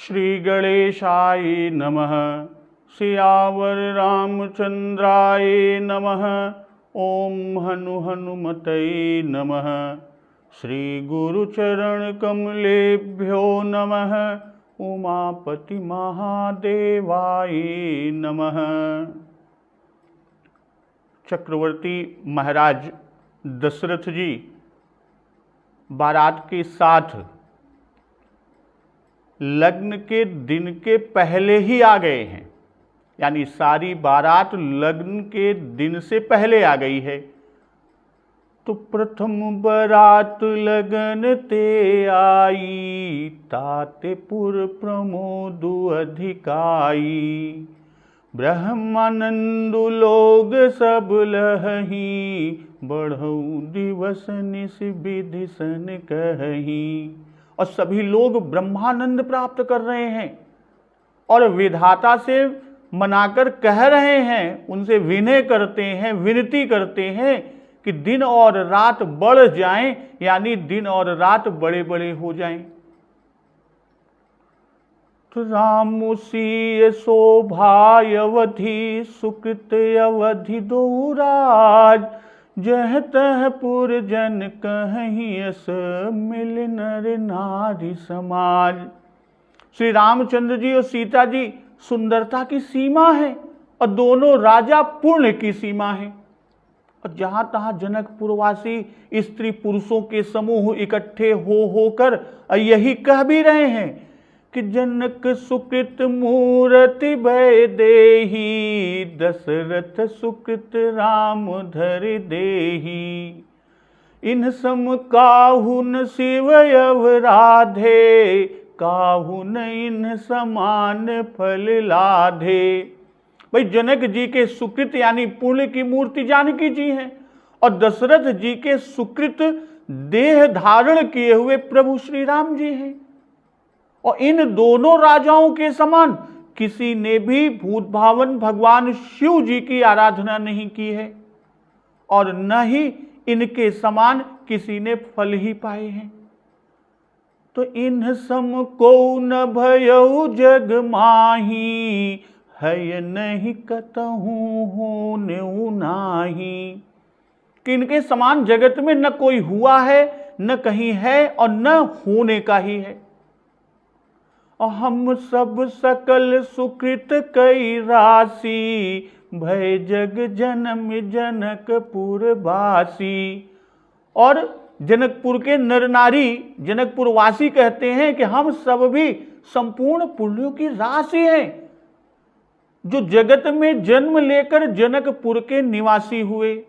श्री गणेशाय नमः। सियावर रामचंद्राय नमः। ओम हनुमतये नमः। श्री गुरुचरण कमलेभ्यो नमः। उमापति महादेवाय नमः। चक्रवर्ती महाराज दशरथ जी बारात के साथ लग्न के दिन के पहले ही आ गए हैं, यानी सारी बारात लग्न के दिन से पहले आ गई है। तो प्रथम बारात लगन ते आई, ताते पुर प्रमोद अधिकाई। ब्रह्मानंद लोग सब लहही, बढ़ऊ दिवस निस विधि सन कही। और सभी लोग ब्रह्मानंद प्राप्त कर रहे हैं और विधाता से मनाकर कह रहे हैं, उनसे विनय करते हैं, विनती करते हैं कि दिन और रात बढ़ जाएं, यानी दिन और रात बड़े बड़े हो जाएं। तो राम सीय शोभाय अवधि, सुकृत अवधि दो राज। जह तह पुर जन कहीं अस, मिल नर नारी समाज। श्री रामचंद्र जी और सीता जी सुंदरता की सीमा है और दोनों राजा पुण्य की सीमा है। और जहां तहां जनकपुरवासी स्त्री पुरुषों के समूह इकट्ठे होकर यही कह भी रहे हैं कि जनक सुकृत मूर्ति भय देही, दशरथ सुकृत राम धर देही। इन सम काहुन शिव अवराधे, काहुन इन समान फल लाधे। भाई जनक जी के सुकृत यानी पुण्य की मूर्ति जानकी जी हैं और दशरथ जी के सुकृत देह धारण किए हुए प्रभु श्री राम जी हैं। और इन दोनों राजाओं के समान किसी ने भी भूत भावन भगवान शिव जी की आराधना नहीं की है और न ही इनके समान किसी ने फल ही पाए हैं। तो इन सम को न भयउ जग माही, है नहीं कतहु होने नाही। कि इनके समान जगत में न कोई हुआ है, न कहीं है और न होने का ही है। हम सब सकल सुकृत कई राशि, भय जग जनम जनकपुर वासी। और जनकपुर के नर नारी जनकपुर वासी कहते हैं कि हम सब भी संपूर्ण पुण्यों की राशि हैं, जो जगत में जन्म लेकर जनकपुर के निवासी हुए।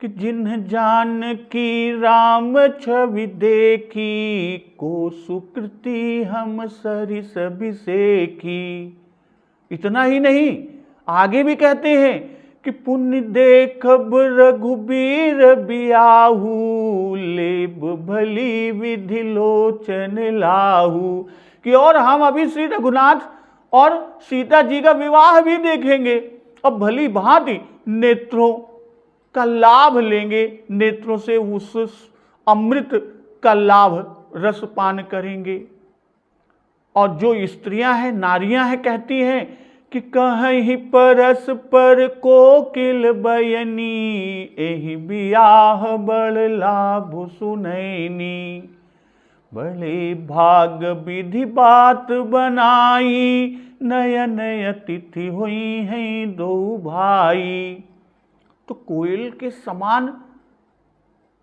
कि जिन्ह जान की राम छवि देखी, को सुकृति हम सरिस बिसेखी। इतना ही नहीं, आगे भी कहते हैं कि पुण्य देखब रघुबीर बियाहू, लेब भली विधि लोचन लाहू। कि और हम अभी श्री रघुनाथ और सीता जी का विवाह भी देखेंगे और भली भांति नेत्रों का लाभ लेंगे, नेत्रों से उस अमृत का लाभ रसपान करेंगे। और जो स्त्रियां हैं, नारियां हैं, कहती हैं कि कहीं परस पर कोकिल बयनी, एहि बियाह बड़ लाभ सुनैनी। बड़े भाग विधि बात बनाई, नयन अतिथि हुई हैं दो भाई। तो कोयल के समान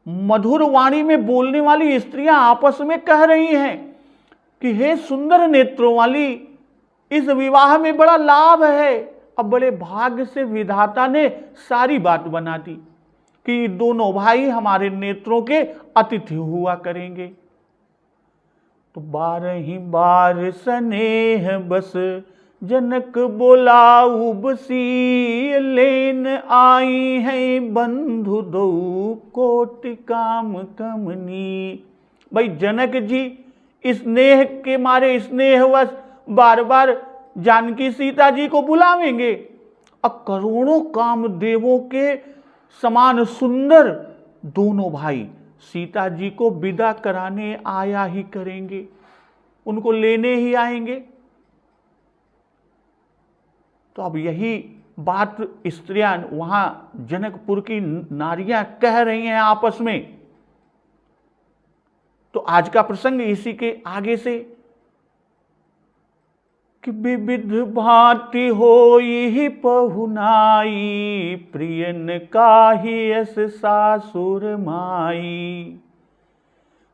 मधुर वाणी में बोलने वाली स्त्रियां आपस में कह रही हैं कि हे सुंदर नेत्रों वाली, इस विवाह में बड़ा लाभ है। अब बड़े भाग्य से विधाता ने सारी बात बना दी कि दोनों भाई हमारे नेत्रों के अतिथि हुआ करेंगे। तो 12 बार स्नेह बस, जनक बोलाऊ बसी। लेन आई है बंधु दो, कोटि काम कमनी। भाई जनक जी स्नेह के मारे स्नेहवश बार बार जानकी सीता जी को बुलावेंगे और करोड़ों कामदेवों के समान सुंदर दोनों भाई सीता जी को विदा कराने आया ही करेंगे। उनको लेने ही आएंगे। तो अब यही बात स्त्रियां वहां जनकपुर की नारियां कह रही हैं आपस में। तो आज का प्रसंग इसी के आगे से कि विविध भांति होई पहुनाई, प्रियन काहि यस सासुर माई।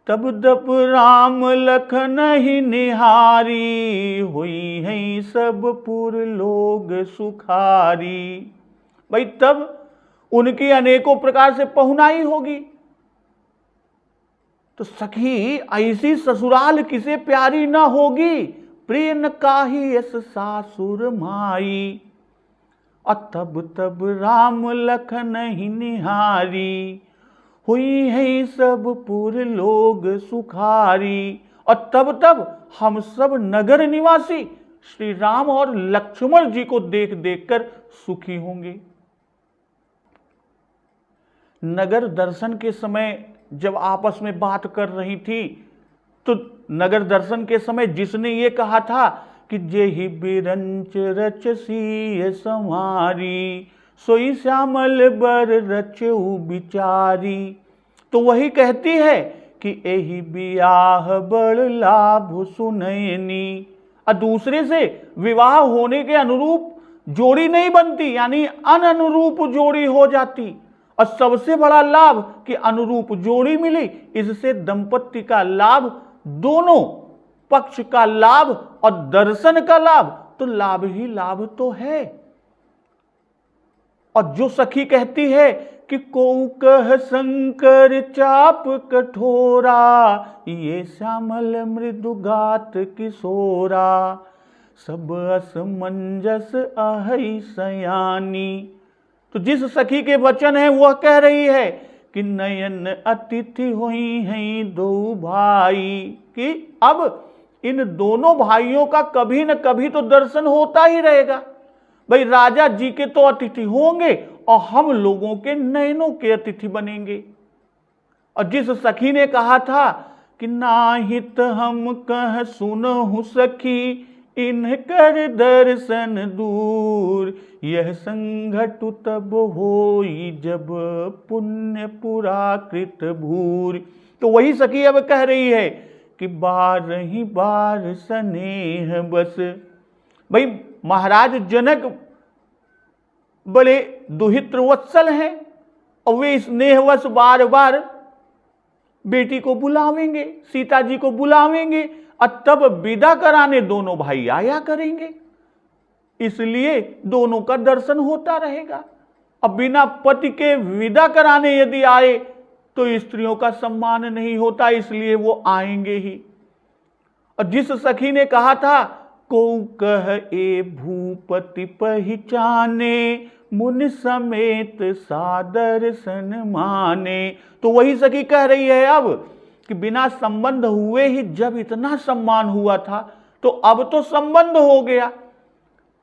तब तब राम लखन ही निहारी, हुई हैं सब पुर लोग सुखारी। भाई तब उनकी अनेकों प्रकार से पहुनाई होगी। तो सखी ऐसी ससुराल किसे प्यारी ना होगी, प्रिय न काहि यस सासुर माई। और तब तब राम लखन ही निहारी, हुई है सब पुर लोग सुखारी। और तब तब हम सब नगर निवासी श्री राम और लक्ष्मण जी को देख देख कर सुखी होंगे। नगर दर्शन के समय जब आपस में बात कर रही थी, तो नगर दर्शन के समय जिसने ये कहा था कि जेहि बिरंच रचसी संहारी, सोई श्यामल बर रचऊ बिचारी। तो वही कहती है कि एहि बियाह बड़ लाभ सुनैनी। और दूसरे से विवाह होने के अनुरूप जोड़ी नहीं बनती, यानी अननुरूप जोड़ी हो जाती। और सबसे बड़ा लाभ कि अनुरूप जोड़ी मिली, इससे दंपत्ति का लाभ, दोनों पक्ष का लाभ और दर्शन का लाभ, तो लाभ ही लाभ तो है। और जो सखी कहती है कि को कह शंकर चाप कठोरा, ये श्यामल मृदुगात किशोरा, सब असमंजस अहि सयानी। तो जिस सखी के वचन है वह कह रही है कि नयन अतिथि हुई हैं दो भाई, कि अब इन दोनों भाइयों का कभी न कभी तो दर्शन होता ही रहेगा। भाई राजा जी के तो अतिथि होंगे और हम लोगों के नयनों के अतिथि बनेंगे। और जिस सखी ने कहा था कि नाहित हम कह सुनहु सखी, इनकर दर्शन दूर, यह संघटु तब होई जब पुण्य पुराकृत भूर। तो वही सखी अब कह रही है कि बार ही बार स्नेह बस। भाई महाराज जनक बड़े दुहित्र वत्सल हैं और वे स्नेहवश बार बार बेटी को बुलावेंगे, सीता जी को बुलावेंगे और तब विदा कराने दोनों भाई आया करेंगे। इसलिए दोनों का दर्शन होता रहेगा। अब बिना पति के विदा कराने यदि आए तो स्त्रियों का सम्मान नहीं होता, इसलिए वो आएंगे ही। और जिस सखी ने कहा था को कह ए भूपति पहचाने, मुनि समेत सादर सन माने। तो वही सखी कह रही है अब कि बिना संबंध हुए ही जब इतना सम्मान हुआ था, तो अब तो संबंध हो गया,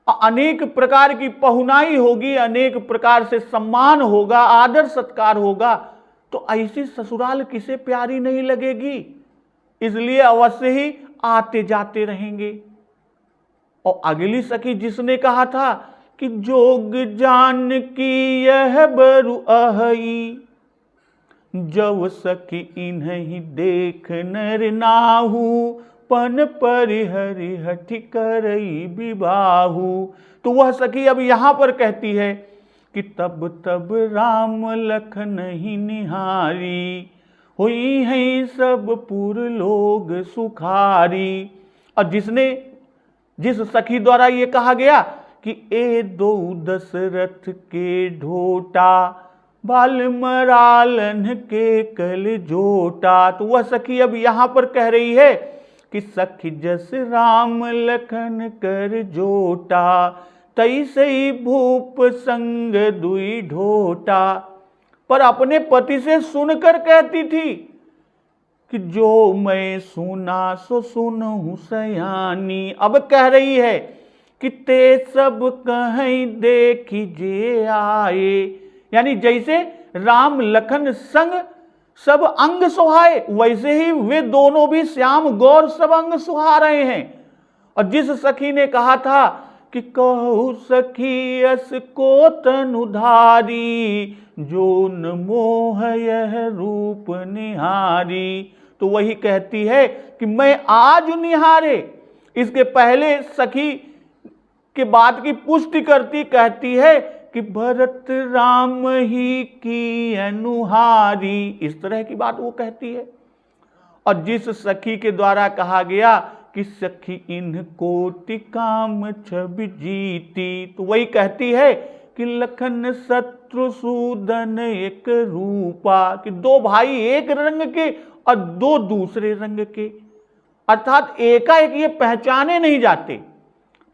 अनेक प्रकार की पहुनाई होगी, अनेक प्रकार से सम्मान होगा, आदर सत्कार होगा। तो ऐसी ससुराल किसे प्यारी नहीं लगेगी। इसलिए अवश्य ही आते जाते रहेंगे। और अगली सखी जिसने कहा था कि जोग जान की यह बरु अहई, जब सखी इन्हीं देख नर नाहू, पन परिहरि हठि करई विबाहू। तो वह सखी अब यहां पर कहती है कि तब तब राम लखन ही निहारी, हुई हैं सब पुर लोग सुखारी। और जिस सखी द्वारा ये कहा गया कि ए दो दशरथ के ढोटा, बाल मरालन के कल जोटा। तो वह सखी अब यहां पर कह रही है कि सखी जस राम लखन कर जोटा, तैसे ही भूप संग दुई ढोटा। पर अपने पति से सुनकर कहती थी कि जो मैं सुना सो सुनहु सयानी। अब कह रही है कि ते सब कहीं देखी जे आए, यानी जैसे राम लखन संग सब अंग सुहाए, वैसे ही वे दोनों भी श्याम गौर सब अंग सुहा रहे हैं। और जिस सखी ने कहा था कि कहु सखी अस को तनुधारी, जो न मोह यह रूप निहारी, तो वही कहती है कि मैं आज निहारे। इसके पहले सखी के बात की पुष्टि करती, कहती है कि भरत राम ही की अनुहारी, इस तरह की बात वो कहती है। और जिस सखी के द्वारा कहा गया कि सखी इन कोटि काम छवि जीती, तो वही कहती है कि लखन शत्रुसूदन एक रूपा, कि दो भाई एक रंग के और दो दूसरे रंग के, अर्थात एकाएक ये पहचाने नहीं जाते।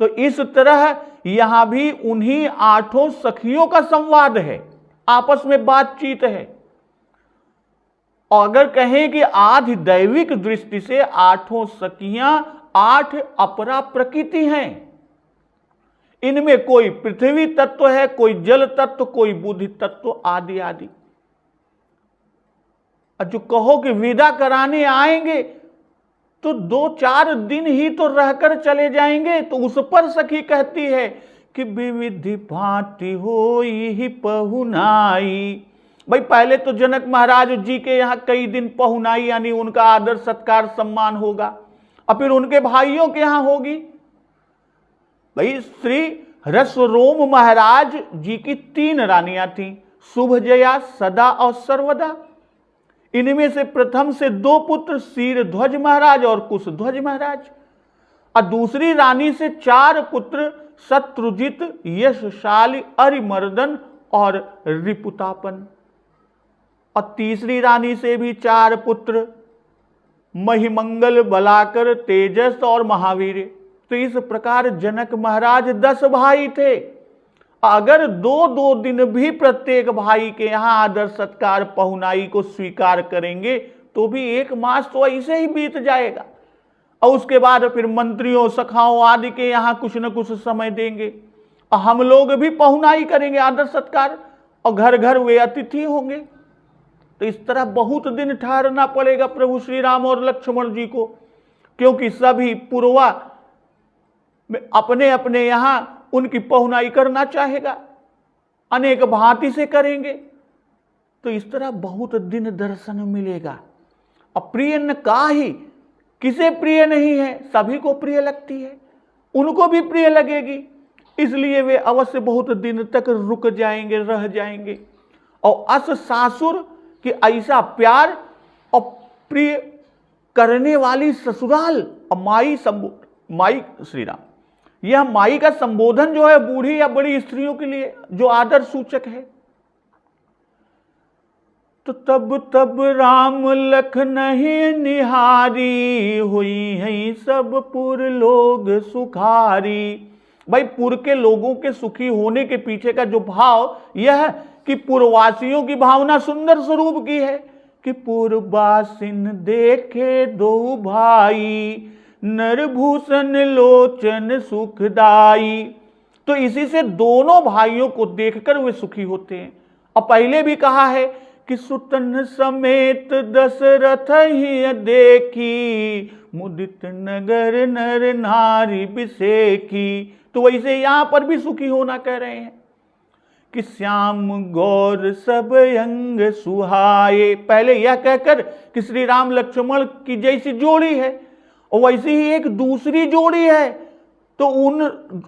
तो इस तरह यहां भी उन्हीं 8 सखियों का संवाद है, आपस में बातचीत है। और अगर कहें कि आधि दैविक दृष्टि से 8 सखियां 8 अपरा प्रकृति हैं। इनमें कोई पृथ्वी तत्व है, कोई जल तत्व, कोई बुद्धि तत्व, आदि आदि। और जो कहो कि विदा कराने आएंगे तो 2-4 दिन ही तो रहकर चले जाएंगे, तो उस पर सखी कहती है कि विविधि भांति होई ही पहुनाई। भाई पहले तो जनक महाराज जी के यहाँ कई दिन पहुनाई यानी उनका आदर सत्कार सम्मान होगा, और फिर उनके भाइयों के यहाँ होगी। भाई श्री रसरोम महाराज जी की 3 रानियां थीं, शुभजया, सदा और सर्वदा। इनमें से प्रथम से 2 पुत्र, शीरध्वज महाराज और कुशध्वज महाराज, और दूसरी रानी से 4 पुत्र, शत्रुजित, यशशाली, अरिमर्दन और रिपुतापन। और तीसरी रानी से भी 4 पुत्र, महिमंगल, बलाकर, तेजस और महावीर। तो इस प्रकार जनक महाराज 10 भाई थे। अगर 2-2 दिन भी प्रत्येक भाई के यहां आदर सत्कार पहुनाई को स्वीकार करेंगे तो भी 1 मास तो ऐसे ही बीत जाएगा। और उसके बाद फिर मंत्रियों, सखाओं आदि के यहां कुछ न कुछ समय देंगे, और हम लोग भी पहुनाई करेंगे, आदर सत्कार, और घर घर वे अतिथि होंगे। तो इस तरह बहुत दिन ठहरना पड़ेगा प्रभु श्री राम और लक्ष्मण जी को, क्योंकि सभी पूर्वा में अपने अपने यहां उनकी पहुनाई करना चाहेगा, अनेक भांति से करेंगे। तो इस तरह बहुत दिन दर्शन मिलेगा। और प्रिय न काहि, किसे प्रिय नहीं है, सभी को प्रिय लगती है, उनको भी प्रिय लगेगी, इसलिए वे अवश्य बहुत दिन तक रुक जाएंगे, रह जाएंगे। और अस सासुर कि ऐसा प्यार और प्रिय करने वाली ससुराल, और माई श्री राम, यह माई का संबोधन जो है बूढ़ी या बड़ी स्त्रियों के लिए जो आदर सूचक है। तो तब राम लखनहि निहारी, हुई है सब पुर लोग सुखारी। भाई पुर के लोगों के सुखी होने के पीछे का जो भाव यह है कि पुरवासियों की भावना सुंदर स्वरूप की है कि पुरवासिन देखे 2 भाई, नरभूषण लोचन सुखदाई। तो इसी से दोनों भाइयों को देखकर वे सुखी होते हैं। और पहले भी कहा है कि सुतन समेत दशरथ ही देखी, मुदित नगर नर नारी बिसेखी। तो वैसे यहां पर भी सुखी होना कह रहे हैं कि श्याम गौर सब अंग सुहाए। पहले यह कहकर कि श्री राम लक्ष्मण की जैसी जोड़ी है, और वैसे ही एक दूसरी जोड़ी है, तो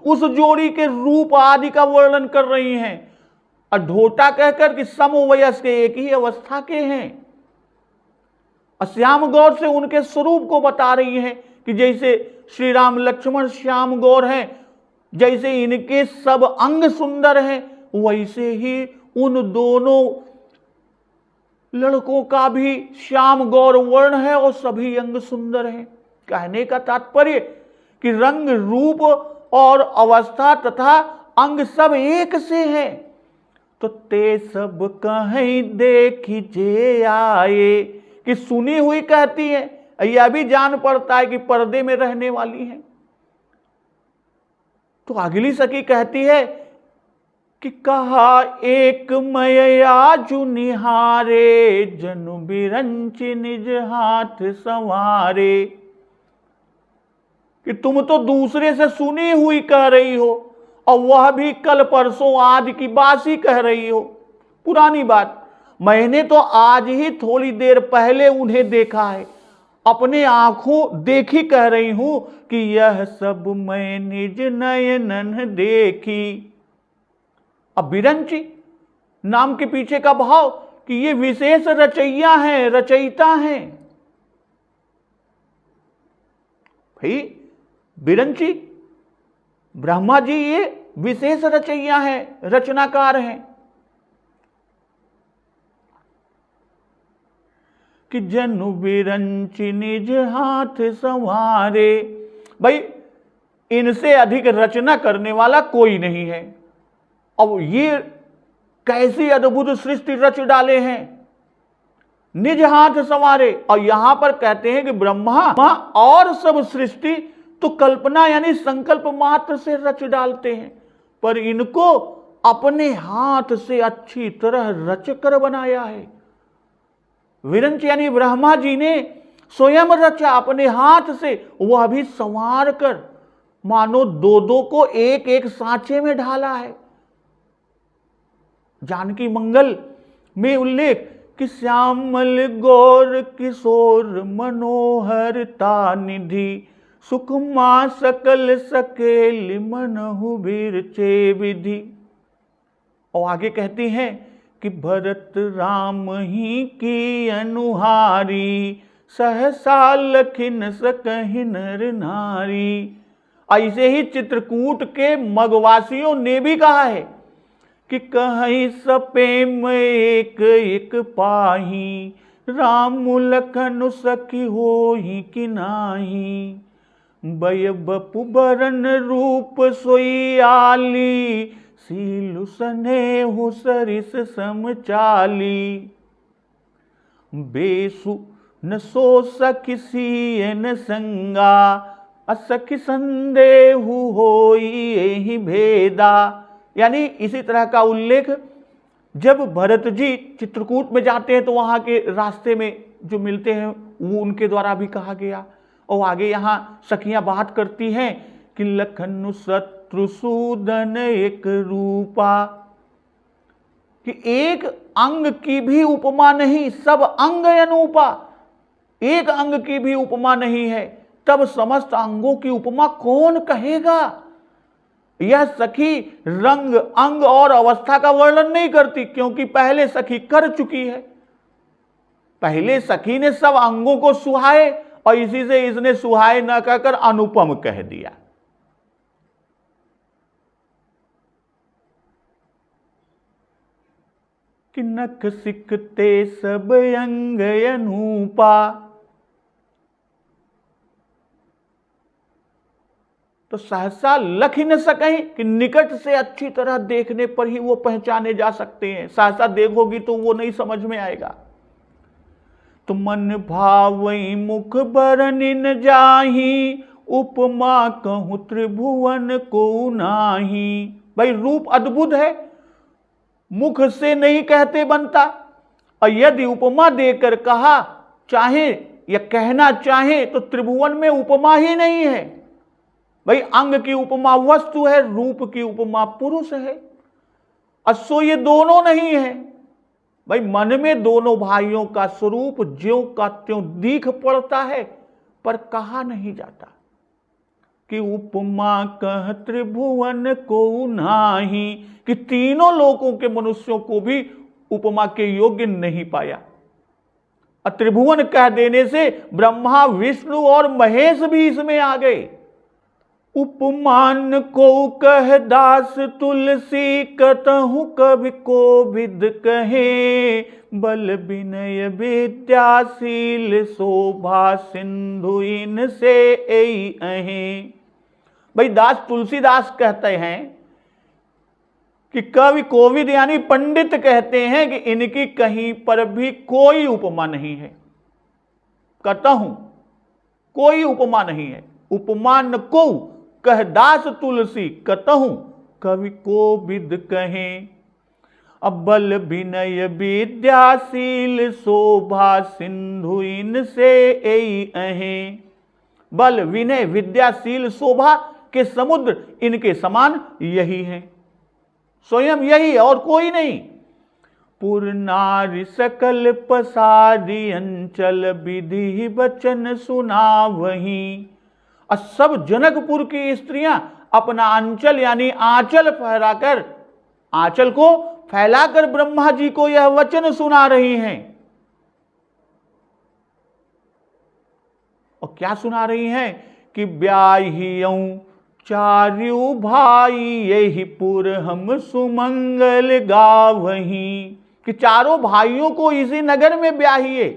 उस जोड़ी के रूप आदि का वर्णन कर रही हैं। और ढोटा कहकर कि समवयस्क एक ही अवस्था के हैं। और श्याम गौर से उनके स्वरूप को बता रही हैं कि जैसे श्री राम लक्ष्मण श्याम गौर हैं, जैसे इनके सब अंग सुंदर हैं, वैसे ही उन दोनों लड़कों का भी श्याम गौर वर्ण है और सभी अंग सुंदर हैं। कहने का तात्पर्य कि रंग, रूप और अवस्था तथा अंग सब एक से हैं। तो ते सब कहीं देखी जे आए, कि सुनी हुई कहती है, यह भी जान पड़ता है कि पर्दे में रहने वाली है। तो अगली सखी कहती है कि कहा एक मयया जु निहारे, जनु बिरंच निज हाथ संवारे। कि तुम तो दूसरे से सुनी हुई कह रही हो, और वह भी कल परसों आज की बासी कह रही हो, पुरानी बात। मैंने तो आज ही थोड़ी देर पहले उन्हें देखा है, अपने आंखों देखी कह रही हूं कि यह सब मैं निज नयनन देखी। अब बिरंची नाम के पीछे का भाव कि ये विशेष रचयिया हैं, रचयिता हैं। भाई बिरंची ब्रह्मा जी ये विशेष रचयिया हैं, रचनाकार हैं। कि जनु बिरंची निज हाथ संवारे। भाई इनसे अधिक रचना करने वाला कोई नहीं है। अब ये कैसी अद्भुत सृष्टि रच डाले हैं, निज हाथ संवारे। और यहां पर कहते हैं कि ब्रह्मा और सब सृष्टि तो कल्पना यानी संकल्प मात्र से रच डालते हैं, पर इनको अपने हाथ से अच्छी तरह रच कर बनाया है। विरंच यानी ब्रह्मा जी ने स्वयं रचा अपने हाथ से, वह भी संवार कर, मानो दो दो को एक एक सांचे में ढाला है। जानकी मंगल में उल्लेख कि श्यामल गौर किशोर मनोहरता निधि, सुखमा सकल सकेल मनहु बिरचे विधि। और आगे कहती हैं कि भरत राम ही की अनुहारी, सहसा लखिन सकहि नर नारी। ऐसे ही चित्रकूट के मगवासियों ने भी कहा है कि कहीं सपेम एक एक पाही, राम लखन सखी होई कि नाही। बय बपु बरन रूप सोई आली, सीलु स्नेहु सरिस समचाली। बेसु न सो सखि सियन संगा, असखि संदेहु होई एहि भेदा। यानी इसी तरह का उल्लेख जब भरत जी चित्रकूट में जाते हैं तो वहां के रास्ते में जो मिलते हैं वो उनके द्वारा भी कहा गया। और आगे यहां सखियां बात करती हैं कि लखनु शत्रुसूदन एक रूपा, कि एक अंग की भी उपमा नहीं, सब अंग अनुपा। एक अंग की भी उपमा नहीं है, तब समस्त अंगों की उपमा कौन कहेगा। यह सखी रंग, अंग और अवस्था का वर्णन नहीं करती, क्योंकि पहले सखी कर चुकी है। पहले सखी ने सब अंगों को सुहाए और इसी से इसने सुहाए न कहकर अनुपम कह दिया। कि नख सिकते सब अंग अनूपा। तो सहसा लख ही न सके कि निकट से अच्छी तरह देखने पर ही वो पहचाने जा सकते हैं, सहसा देखोगी तो वो नहीं समझ में आएगा। तो मन भावई मुख बरनि न जाही, उपमा कहूं त्रिभुवन को नाही। भाई रूप अद्भुत है, मुख से नहीं कहते बनता, और यदि उपमा देकर कहा चाहे या कहना चाहे तो त्रिभुवन में उपमा ही नहीं है। भाई अंग की उपमा वस्तु है, रूप की उपमा पुरुष है, असो ये दोनों नहीं है। भाई मन में दोनों भाइयों का स्वरूप ज्यों का त्यों दिख पड़ता है, पर कहा नहीं जाता। कि उपमा कह त्रिभुवन को नाही, कि तीनों लोकों के मनुष्यों को भी उपमा के योग्य नहीं पाया। त्रिभुवन कह देने से ब्रह्मा, विष्णु और महेश भी इसमें आ गए। उपमान को कह दास तुलसी, कतहु कवि कोविद कहे, बल विनय विद्याशील शोभा सिंधु इनसे एई अहे। भाई दास तुलसीदास कहते हैं कि कवि कोविद यानी पंडित कहते हैं कि इनकी कहीं पर भी कोई उपमा नहीं है। कतहु कोई उपमा नहीं है। उपमान को कह दास तुलसी, कतहु कवि कोविद कहें। अब बल विनय विद्याशील शोभा सिंधु इनसे एई अहें। बल विनय विद्याशील शोभा के समुद्र इनके समान यही हैं, स्वयं यही और कोई नहीं। पुर नारी सकल पसारी अंचल विधि वचन सुना वहीं। और सब जनकपुर की स्त्रियां अपना अंचल यानी आंचल फहराकर, आंचल को फैलाकर ब्रह्मा जी को यह वचन सुना रही हैं। और क्या सुना रही हैं कि ब्याहियों चार्यु भाई यही पुर हम सुमंगल गावहीं। कि चारों भाइयों को इसी नगर में ब्याहिए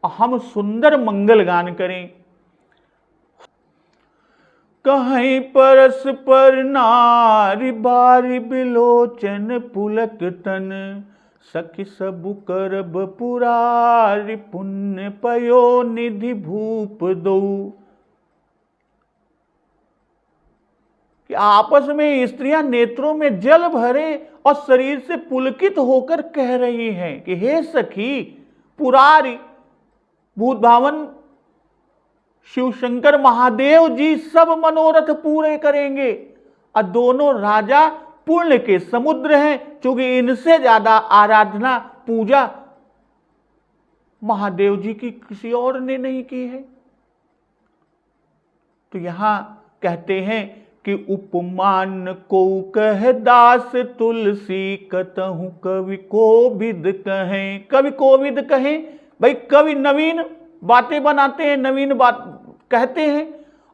और हम सुंदर मंगल गान करें। कहीं परस्पर नारी बारी बिलोचन पुलक तन। सखी सबु करब पुरारी पुण्य पयो निधि भूप दो। कि आपस में स्त्रियां नेत्रों में जल भरे और शरीर से पुलकित होकर कह रही हैं कि हे सखी, पुरारी भूत भावन शिव शंकर महादेव जी सब मनोरथ पूरे करेंगे। और दोनों राजा पुण्य के समुद्र हैं, क्योंकि इनसे ज्यादा आराधना पूजा महादेव जी की किसी और ने नहीं की है। तो यहां कहते हैं कि उपमान को कह दास तुलसी कतहु कवि कोविद कहें। कवि कोविद कहें, भाई कवि नवीन बातें बनाते हैं, नवीन बात कहते हैं।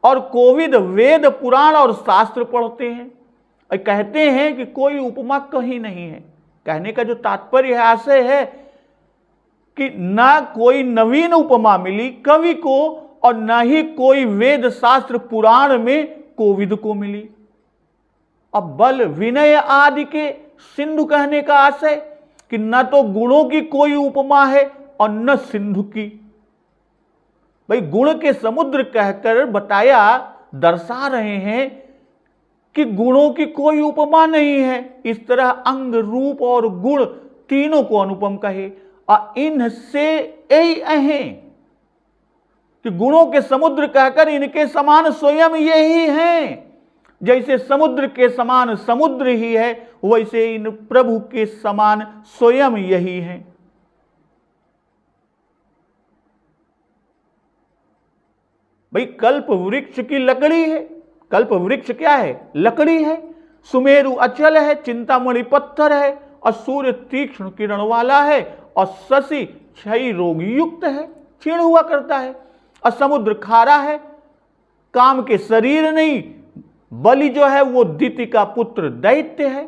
और कोविद वेद पुराण और शास्त्र पढ़ते हैं और कहते हैं कि कोई उपमा कहीं नहीं है। कहने का जो तात्पर्य है, आशय है कि ना कोई नवीन उपमा मिली कवि को और ना ही कोई वेद शास्त्र पुराण में कोविद को मिली। अब बल विनय आदि के सिंधु कहने का आशय कि न तो गुणों की कोई उपमा है और न सिंधु की। भाई गुण के समुद्र कहकर बताया, दर्शा रहे हैं कि गुणों की कोई उपमा नहीं है। इस तरह अंग रूप और गुण तीनों को अनुपम कहे। और इनसे ऐ अहें कि गुणों के समुद्र कहकर इनके समान स्वयं यही हैं। जैसे समुद्र के समान समुद्र ही है, वैसे इन प्रभु के समान स्वयं यही हैं। भाई कल्प वृक्ष की लकड़ी है। कल्प वृक्ष क्या है? लकड़ी है। सुमेरु अचल है, चिंतामणि पत्थर है, और सूर्य तीक्ष्ण किरण वाला है, और शशि क्षय रोग युक्त है, क्षीण हुआ करता है। और समुद्र खारा है, काम के शरीर नहीं। बलि जो है वो दिति का पुत्र दैत्य है।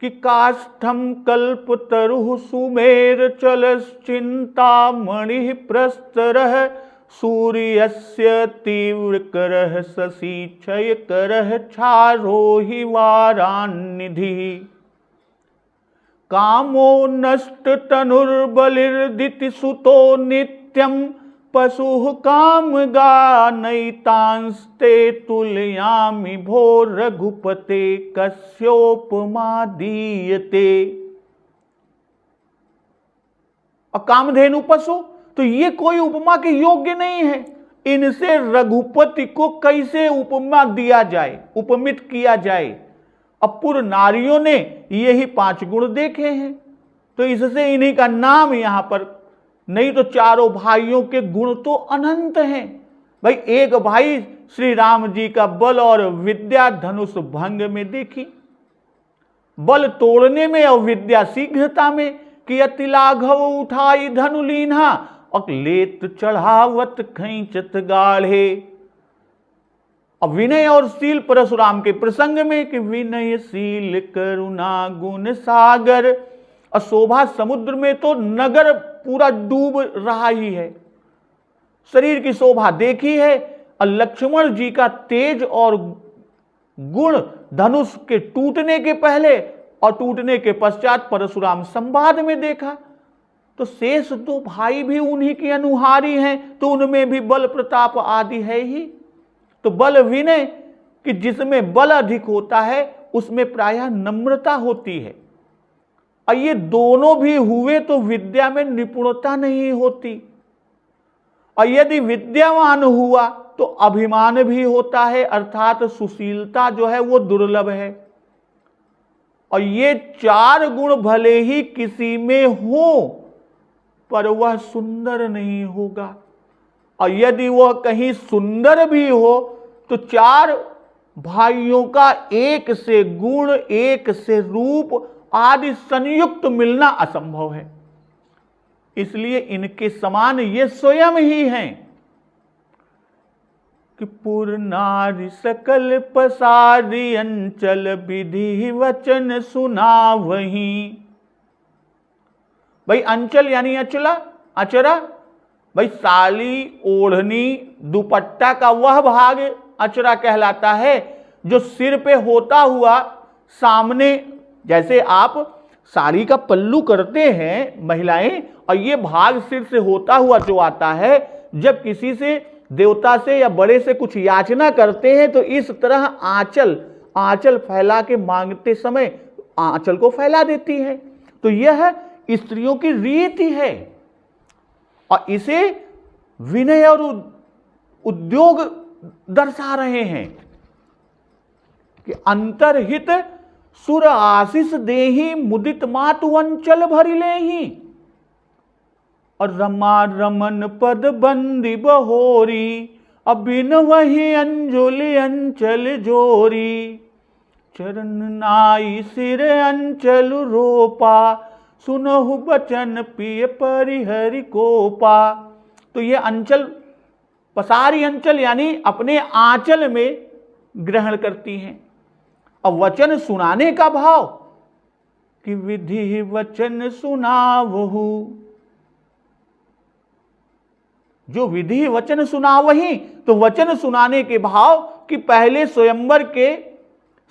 कि काष्ठम कल्प तरु सुमेर चलस चिंता मणि प्रस्तरः सूर्यस्य तीव्र करः शशि क्षय करः क्षारोहि वारान्निधि। कामो नष्ट तनुर्बलिर्दिति सुतो नित्यम पशु काम गानैतांस्ते तुलयामि भो रघुपते कस्योपमा दीयते। और कामधेनु पशु तो ये कोई उपमा के योग्य नहीं है। इनसे रघुपति को कैसे उपमा दिया जाए, उपमित किया जाए। अपुर नारियों ने यही 5 गुण देखे हैं, तो इससे इन्हीं का नाम यहां पर। नहीं तो चारों भाइयों के गुण तो अनंत हैं। भाई एक भाई श्री राम जी का बल और विद्या धनुष भंग में देखी, बल तोड़ने में और विद्या शीघ्रता में। कि अति लाघव उठाई धनु लीन्हा और लेत चढ़ावत खैंचत गाढ़े। अब विनय और शील परशुराम के प्रसंग में कि विनयशील करुणा गुण सागर। और शोभा समुद्र में तो नगर पूरा डूब रहा ही है। शरीर की शोभा देखी है, और लक्ष्मण जी का तेज और गुण धनुष के टूटने के पहले और टूटने के पश्चात परशुराम संवाद में देखा। तो शेष 2 भाई भी उन्हीं के अनुहारी हैं, तो उनमें भी बल प्रताप आदि है ही। तो बल विनय कि जिसमें बल अधिक होता है उसमें प्रायः नम्रता होती है, और ये दोनों भी हुए तो विद्या में निपुणता नहीं होती। और यदि विद्यावान हुआ तो अभिमान भी होता है, अर्थात सुशीलता जो है वो दुर्लभ है। और ये चार गुण भले ही किसी में हो पर वह सुंदर नहीं होगा, और यदि वह कहीं सुंदर भी हो तो चार भाइयों का एक से गुण, एक से रूप आदि संयुक्त मिलना असंभव है। इसलिए इनके समान ये स्वयं ही हैं कि पुर नारी सकल पसारी, अंचल विधि वचन सुना वहीं। भाई अंचल यानी अचला, अचरा, भाई साली, ओढ़नी, दुपट्टा का वह भाग अचरा कहलाता है जो सिर पे होता हुआ सामने, जैसे आप साड़ी का पल्लू करते हैं महिलाएं, और ये भाग सिर से होता हुआ जो आता है, जब किसी से, देवता से या बड़े से कुछ याचना करते हैं तो इस तरह आंचल फैला के मांगते समय आंचल को फैला देती है। तो यह स्त्रियों की रीति है, और इसे विनय और उद्योग दर्शा रहे हैं कि अंतरहित सुर आशीष देही, मुदित मातु अंचल भरि लेही। और रमा रमन पद बंदी बहोरी, अबिन वही अंजुलि अंचल जोरी। चरण नाई सिर अंचल रोपा, सुनहु बचन पिय परिहरि कोपा। तो ये अंचल, पसारी अंचल यानी अपने आंचल में ग्रहण करती हैं। अब वचन सुनाने का भाव कि विधि वचन सुनावहु, जो विधि वचन सुनावही, तो वचन सुनाने के भाव कि पहले स्वयंवर के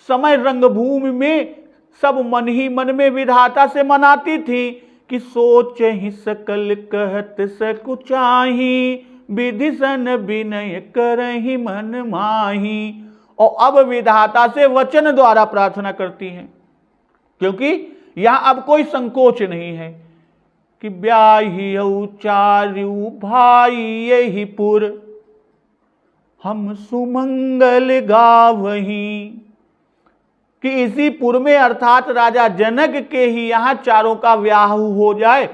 समय रंगभूमि में सब मन ही मन में विधाता से मनाती थी कि सोच ही सकल कहत सकुचाही, विधि सन विनय करहि मन माही। और अब विधाता से वचन द्वारा प्रार्थना करती हैं, क्योंकि यहां अब कोई संकोच नहीं है कि ब्याहियौ चारु भाई यही पुर, हम सुमंगल गावहीं। कि इसी पुर में अर्थात राजा जनक के ही यहां चारों का ब्याह हो जाए।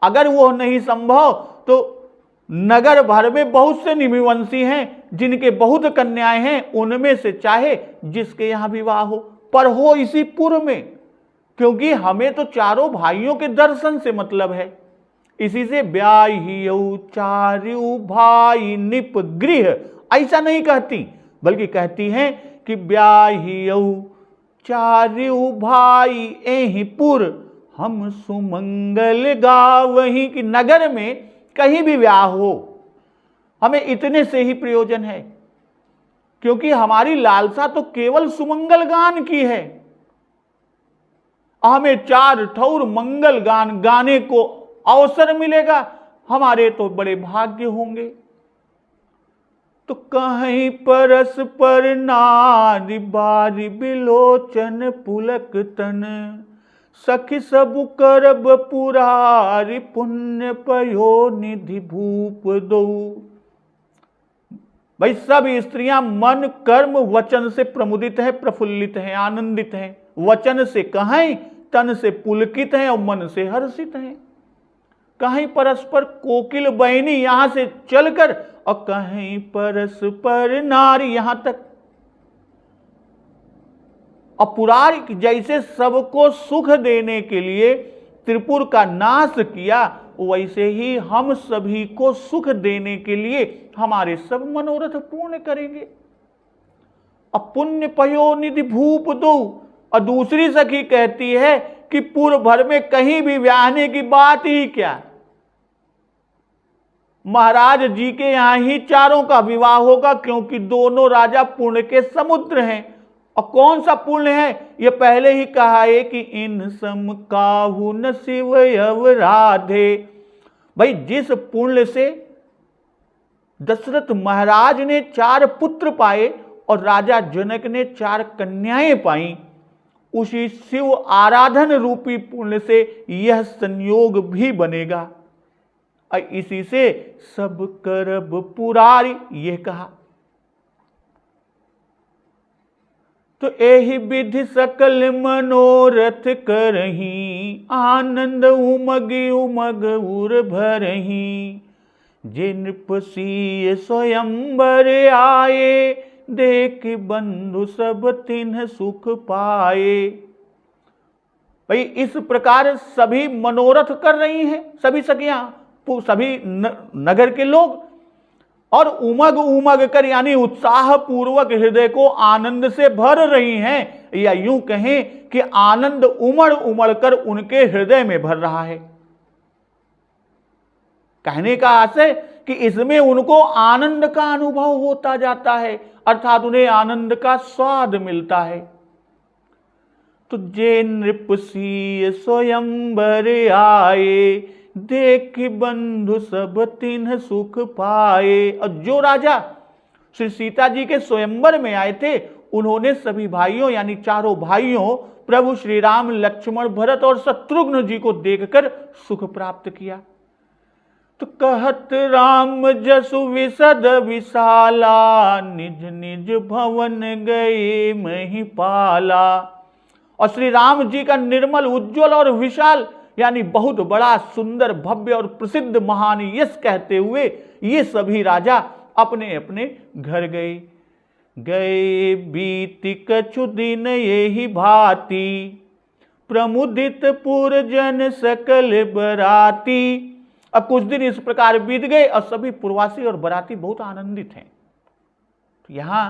अगर वो नहीं संभव तो नगर भर में बहुत से निमिवंशी हैं जिनके बहुत कन्याएं हैं, उनमें से चाहे जिसके यहां विवाह हो, पर हो इसी पुर में, क्योंकि हमें तो चारों भाइयों के दर्शन से मतलब है। इसी से ब्याहियौ चारु भाई निप गृह ऐसा नहीं कहती, बल्कि कहती हैं कि ब्याहियौ चारु भाई एहि पुर, हम सुमंगल गावहीं। कि नगर में कहीं भी ब्याह हो, हमें इतने से ही प्रयोजन है, क्योंकि हमारी लालसा तो केवल सुमंगल गान की है। हमें चार ठौर मंगल गान गाने को अवसर मिलेगा, हमारे तो बड़े भाग्य होंगे। तो कहीं परस पर नारी बारी बिलोचन पुलक तन, सखी सब करब पुरारी, पुण्य पयो निधि भूप दो। भाई सब स्त्रियां मन कर्म वचन से प्रमुदित है, प्रफुल्लित है, आनंदित है। वचन से कहीं तन से पुलकित हैं और मन से हर्षित हैं। कहीं परस्पर कोकिल बहनी यहां से चलकर, और कहीं परस्पर नारी यहां तक। और पुरारी जैसे सबको सुख देने के लिए त्रिपुर का नाश किया, वैसे ही हम सभी को सुख देने के लिए हमारे सब मनोरथ पूर्ण करेंगे। अब पुण्य पयो निधि भूप दो। और दूसरी सखी कहती है कि पूर्व भर में कहीं भी ब्याहने की बात ही क्या, महाराज जी के यहां ही चारों का विवाह होगा, क्योंकि दोनों राजा पुण्य के समुद्र हैं। और कौन सा पुण्य है, ये पहले ही कहा है कि इन सम काहू न शिव अव राधे। भाई जिस पुण्य से दशरथ महाराज ने 4 पुत्र पाए और राजा जनक ने 4 कन्याएं पाई, उसी शिव आराधन रूपी पुण्य से यह संयोग भी बनेगा। और इसी से सब करब पुरारी यह कहा। तो एहि विधि सकल मनोरथ करही, आनंद उमगी उमग उर भरही। जे नृपसीय स्वयंवर आए, देख बंधु सब तिन्ह सुख पाए। भाई इस प्रकार सभी मनोरथ कर रही हैं, सभी सखियां, सभी नगर के लोग, और उमग उमग कर यानी उत्साह पूर्वक हृदय को आनंद से भर रही हैं, या यूं कहें कि आनंद उमड़ उमड़ कर उनके हृदय में भर रहा है। कहने का आशय कि इसमें उनको आनंद का अनुभव होता जाता है, अर्थात उन्हें आनंद का स्वाद मिलता है। तो जे नृपसीय स्वयंवर आए, देख बंधु सब तिन्ह सुख पाए। और जो राजा श्री सीता जी के स्वयंवर में आए थे, उन्होंने सभी भाइयों यानी चारों भाइयों प्रभु श्री राम, लक्ष्मण, भरत और शत्रुघ्न जी को देखकर सुख प्राप्त किया। तो कहत राम जसु विशद विशाला, निज निज भवन गए महिपाला। और श्री राम जी का निर्मल, उज्जवल और विशाल यानी बहुत बड़ा, सुंदर, भव्य और प्रसिद्ध महान यश कहते हुए ये सभी राजा अपने अपने घर गए। गए बीति कछु दिन यही भांति, प्रमुदित पुरजन सकल बराती। अब कुछ दिन इस प्रकार बीत गए और सभी पुरवासी और बराती बहुत आनंदित हैं। तो यहां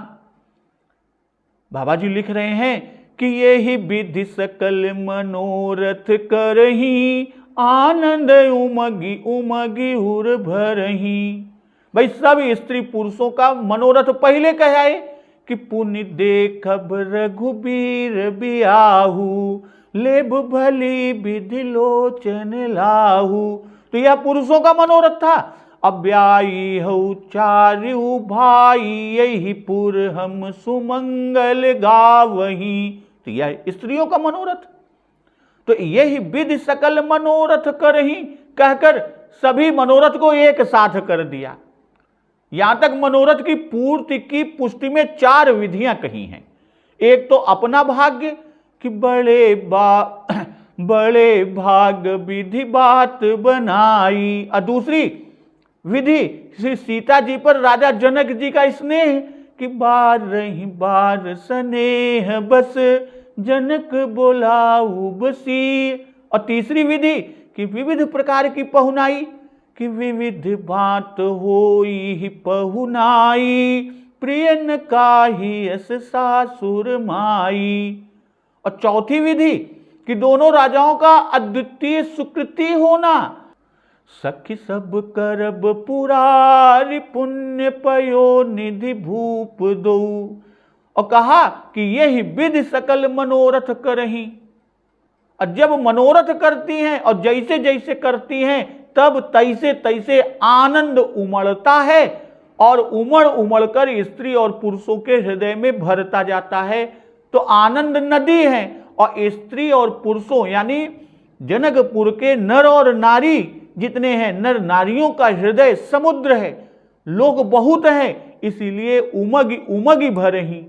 बाबा जी लिख रहे हैं कि यही विधि सकल मनोरथ करही, आनंद उमगी उमगी उर भरही। भाई सब स्त्री पुरुषों का मनोरथ पहले कह आए कि पुण्य देखब रघुबीर बियाहू, लेब भली विधि लोचन लाहू। तो यह पुरुषों का मनोरथ था। अब्याई हऊ चारु भाई, यही पुर हम सुमंगल गावही। तो यह स्त्रियों का मनोरथ। तो यही विधि सकल मनोरथ करही कहकर सभी मनोरथ को एक साथ कर दिया। यहां तक मनोरथ की पूर्ति की पुष्टि में 4 विधियां कही हैं। एक तो अपना भाग्य कि बड़े भाग विधि बात बनाई, और दूसरी विधि श्री सीता जी पर राजा जनक जी का स्नेह कि बार रही बार स्नेह बस, जनक बोलाऊ बसी। और तीसरी विधि कि विविध प्रकार की पहुनाई कि विविध बात होई पहुनाई, प्रियन काहि यस सासुर माई। और चौथी विधि कि दोनों राजाओं का अद्वितीय सुकृति होना। सखी सब करब पुरारी, पुण्य पयो निधि भूप दो। और कहा कि यही विधि सकल मनोरथ करही। और जब मनोरथ करती हैं और जैसे जैसे करती हैं तब तैसे तैसे आनंद उमड़ता है, और उमड़ उमड़ कर स्त्री और पुरुषों के हृदय में भरता जाता है। तो आनंद नदी है, और स्त्री और पुरुषों यानी जनकपुर के नर और नारी जितने हैं, नर नारियों का हृदय समुद्र है। लोग बहुत हैं, इसीलिए उमगी उमगी भरही।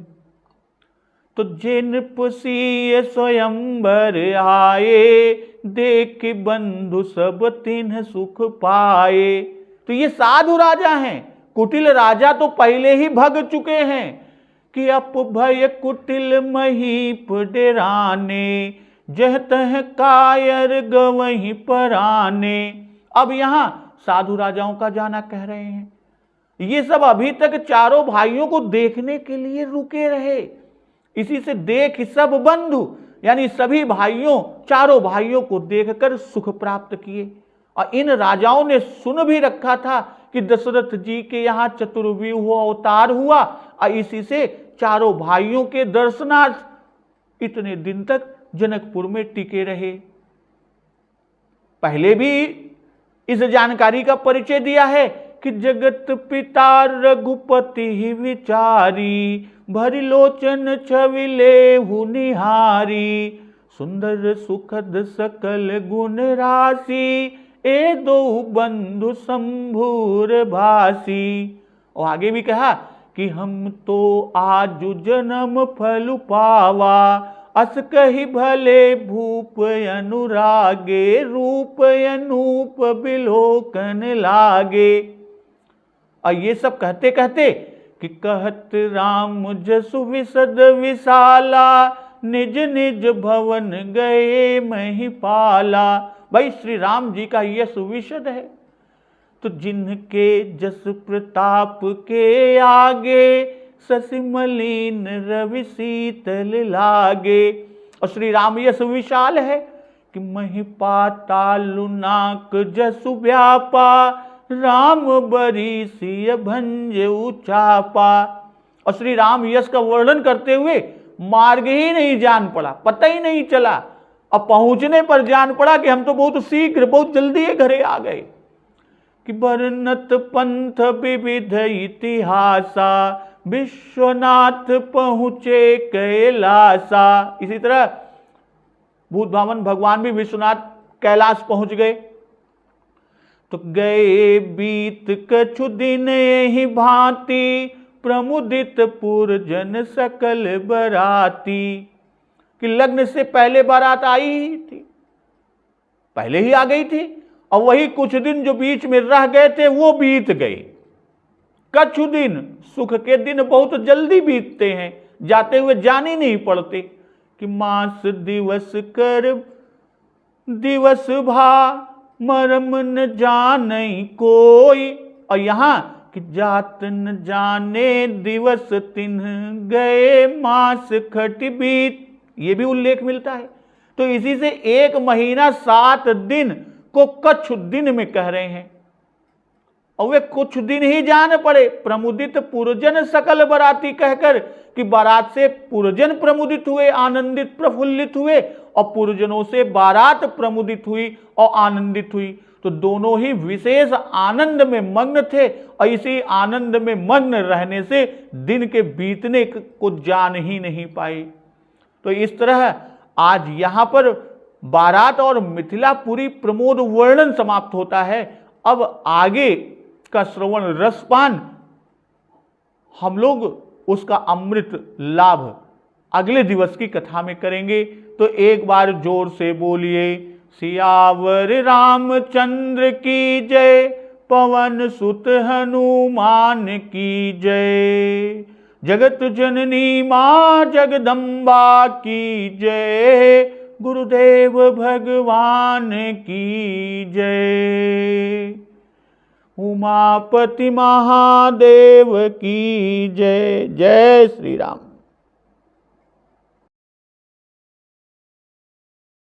तो जे नृपसीय स्वयंवर आए, देख बंधु सब तिन्ह सुख पाए। तो ये साधु राजा हैं। कुटिल राजा तो पहले ही भग चुके हैं कि अप भय कुटिल महीप डेराने, जह तह कायर गवहीं पराने। अब यहां साधु राजाओं का जाना कह रहे हैं। ये सब अभी तक चारों भाइयों को देखने के लिए रुके रहे। इसी से देख सब बंधु यानी सभी भाइयों, चारों भाइयों को देखकर सुख प्राप्त किए। और इन राजाओं ने सुन भी रखा था कि दशरथ जी के यहाँ चतुर्व्यूह अवतार हुआ, और इसी से चारों भाइयों के दर्शनार्थ इतने दिन तक जनकपुर में टिके रहे। पहले भी इस जानकारी का परिचय दिया है कि जगत पिता रघुपति ही विचारी, भरी लोचन छवि लेहु निहारी, सुंदर सुखद सकल गुण राशि, ए दो बंधु शंभुर भासी। और आगे भी कहा कि हम तो आजु जन्म फल पावा, अस कही भले भूप अनुरागे, रूप अनूप बिलोकन लागे। और ये सब कहते कहते कि कहत राम जसु विशद विशाला, निज निज भवन गए महिपाला। भाई श्री राम जी का यह सुविशद है, तो जिनके जस प्रताप के आगे, शशि मलिन रवि शीतल लागे। और श्री राम यश विशाल है कि महिपातालु नाक जसु व्यापा, राम बरी सिय भंज उचापा। और श्री राम यश का वर्णन करते हुए मार्ग ही नहीं जान पड़ा, पता ही नहीं चला, अब पहुंचने पर जान पड़ा कि हम तो बहुत शीघ्र बहुत जल्दी घरे आ गए। कि बरनत पंथ विविध इतिहासा, विश्वनाथ पहुंचे कैलासा। इसी तरह भूत भावन भगवान भी विश्वनाथ कैलाश पहुंच गए। तो गए बीत कछु दिन यही भांति, प्रमुदित पुरजन सकल बराती। कि लग्न से पहले बारात आई ही थी, पहले ही आ गई थी, और वही कुछ दिन जो बीच में रह गए थे वो बीत गए। कछु दिन, सुख के दिन बहुत जल्दी बीतते हैं, जाते हुए जान ही नहीं पड़ते। कि मास दिवस कर दिवस भा, मरम न जाने कोई। और यहां कि जात न जाने दिवस तिन्ह गए, मास खट बीत, ये भी उल्लेख मिलता है। तो इसी से 1 महीना 7 दिन को कछु दिन में कह रहे हैं, और वे कुछ दिन ही जान पड़े। प्रमुदित पुरजन सकल बराती कहकर कि बारात से पुरजन प्रमुदित हुए, आनंदित प्रफुल्लित हुए, और पुरजनों से बारात प्रमुदित हुई और आनंदित हुई। तो दोनों ही विशेष आनंद में मग्न थे, और इसी आनंद में मग्न रहने से दिन के बीतने को जान ही नहीं पाए। तो इस तरह आज यहां पर बारात और मिथिलापुरी प्रमोद वर्णन समाप्त होता है। अब आगे का श्रवण रसपान हम लोग उसका अमृत लाभ अगले दिवस की कथा में करेंगे। तो एक बार जोर से बोलिए, सियावर रामचंद्र की जय, पवन सुत हनुमान की जय, जगत जननी मां जगदम्बा की जय, गुरुदेव भगवान की जय, उमापति महादेव की जय। जय श्री राम।